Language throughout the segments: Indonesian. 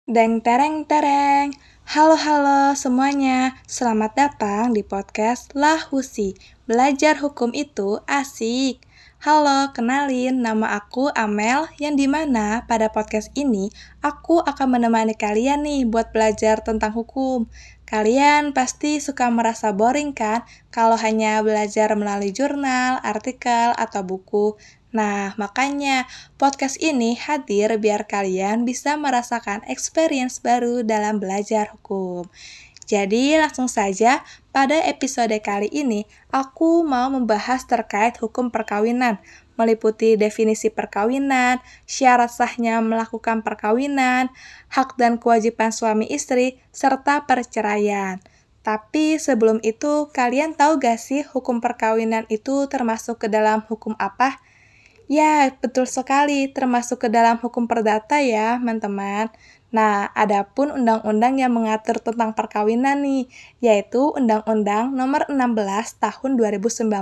Deng tereng tereng. Halo semuanya. Selamat datang di podcast Lahusi. Belajar hukum itu asik. Halo, kenalin nama aku Amel yang dimana pada podcast ini aku akan menemani kalian nih buat belajar tentang hukum. Kalian pasti suka merasa boring kan kalau hanya belajar melalui jurnal, artikel, atau buku. Nah, makanya podcast ini hadir biar kalian bisa merasakan experience baru dalam belajar hukum. Jadi langsung saja, pada episode kali ini aku mau membahas terkait hukum perkawinan, meliputi definisi perkawinan, syarat sahnya melakukan perkawinan, hak dan kewajiban suami istri, serta perceraian. Tapi sebelum itu, kalian tahu gak sih hukum perkawinan itu termasuk ke dalam hukum apa? Ya, betul sekali, termasuk ke dalam hukum perdata ya, teman-teman. Nah, adapun undang-undang yang mengatur tentang perkawinan nih, yaitu Undang-Undang Nomor 16 Tahun 2019,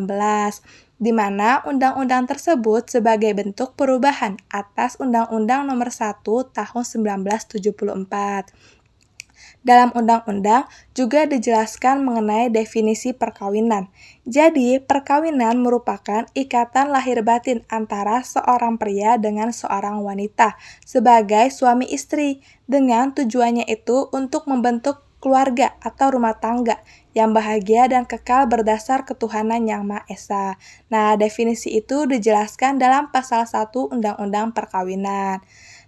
di mana undang-undang tersebut sebagai bentuk perubahan atas Undang-Undang Nomor 1 Tahun 1974. Dalam undang-undang juga dijelaskan mengenai definisi perkawinan. Jadi, perkawinan merupakan ikatan lahir batin antara seorang pria dengan seorang wanita sebagai suami istri, dengan tujuannya itu untuk membentuk keluarga atau rumah tangga yang bahagia dan kekal berdasar ketuhanan Yang Maha Esa. Nah, definisi itu dijelaskan dalam pasal 1 Undang-Undang Perkawinan.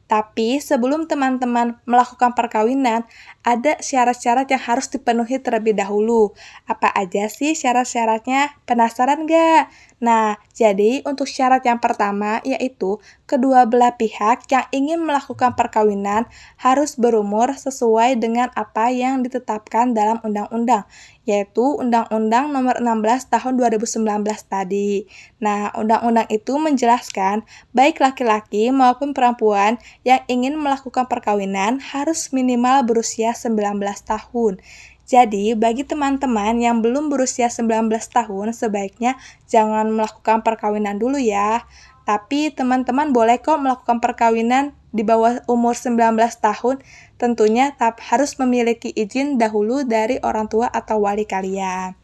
Tapi sebelum teman-teman melakukan perkawinan, ada syarat-syarat yang harus dipenuhi terlebih dahulu. Apa aja sih syarat-syaratnya? Penasaran nggak? Nah, jadi untuk syarat yang pertama yaitu kedua belah pihak yang ingin melakukan perkawinan harus berumur sesuai dengan apa yang ditetapkan dalam undang-undang, yaitu Undang-Undang Nomor 16 Tahun 2019 tadi. Nah, undang-undang itu menjelaskan baik laki-laki maupun perempuan yang ingin melakukan perkawinan harus minimal berusia 19 tahun. Jadi, bagi teman-teman yang belum berusia 19 tahun, sebaiknya jangan melakukan perkawinan dulu ya. Tapi teman-teman boleh kok melakukan perkawinan di bawah umur 19 tahun, tentunya harus memiliki izin dahulu dari orang tua atau wali kalian.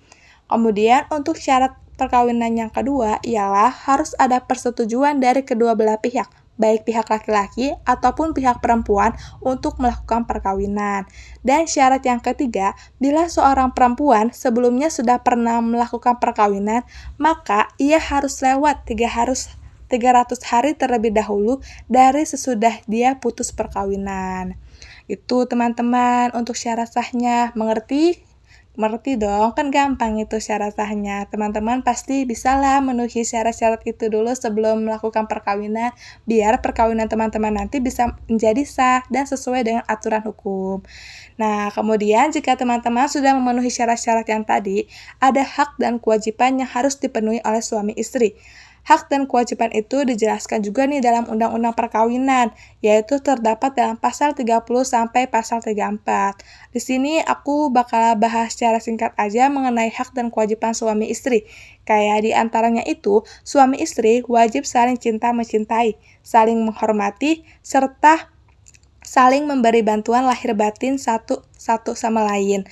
Kemudian untuk syarat perkawinan yang kedua ialah harus ada persetujuan dari kedua belah pihak, baik pihak laki-laki ataupun pihak perempuan untuk melakukan perkawinan. Dan syarat yang ketiga, bila seorang perempuan sebelumnya sudah pernah melakukan perkawinan, maka ia harus lewat 300 hari terlebih dahulu dari sesudah dia putus perkawinan. Itu teman-teman untuk syarat sahnya, mengerti? Mengerti dong, kan gampang itu syarat sahnya. Teman-teman pasti bisalah memenuhi syarat-syarat itu dulu sebelum melakukan perkawinan, biar perkawinan teman-teman nanti bisa menjadi sah dan sesuai dengan aturan hukum. Nah, kemudian jika teman-teman sudah memenuhi syarat-syarat yang tadi, ada hak dan kewajiban yang harus dipenuhi oleh suami istri. Hak dan kewajiban itu dijelaskan juga nih dalam Undang-Undang Perkawinan, yaitu terdapat dalam pasal 30 sampai pasal 34. Di sini aku bakal bahas secara singkat aja mengenai hak dan kewajiban suami istri. Kayak di antaranya itu, suami istri wajib saling cinta mencintai, saling menghormati, serta saling memberi bantuan lahir batin satu sama lain.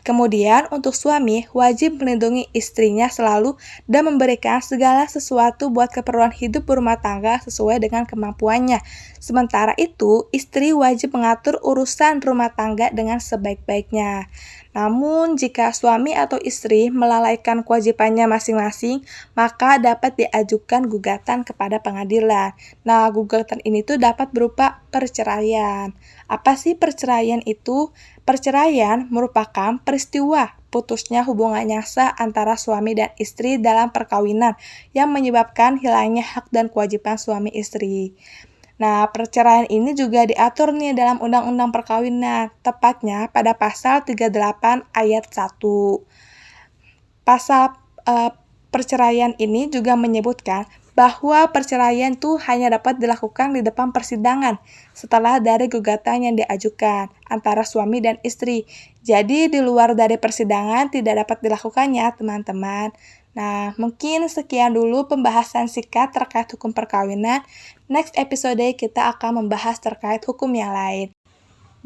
Kemudian, untuk suami wajib melindungi istrinya selalu dan memberikan segala sesuatu buat keperluan hidup berumah tangga sesuai dengan kemampuannya. Sementara itu, istri wajib mengatur urusan rumah tangga dengan sebaik-baiknya. Namun, jika suami atau istri melalaikan kewajibannya masing-masing, maka dapat diajukan gugatan kepada pengadilan. Nah, gugatan ini tuh dapat berupa perceraian. Apa sih perceraian itu? Perceraian merupakan peristiwa putusnya hubungan yang sah antara suami dan istri dalam perkawinan yang menyebabkan hilangnya hak dan kewajiban suami istri. Nah, perceraian ini juga diatur nih dalam Undang-Undang Perkawinan, tepatnya pada pasal 38 ayat 1. Pasal perceraian ini juga menyebutkan bahwa perceraian itu hanya dapat dilakukan di depan persidangan setelah dari gugatan yang diajukan antara suami dan istri. Jadi di luar dari persidangan tidak dapat dilakukannya, teman-teman. Nah, mungkin sekian dulu pembahasan singkat terkait hukum perkawinan. Next episode kita akan membahas terkait hukum yang lain.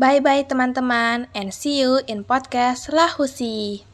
Bye-bye teman-teman, and see you in podcast Lahusi.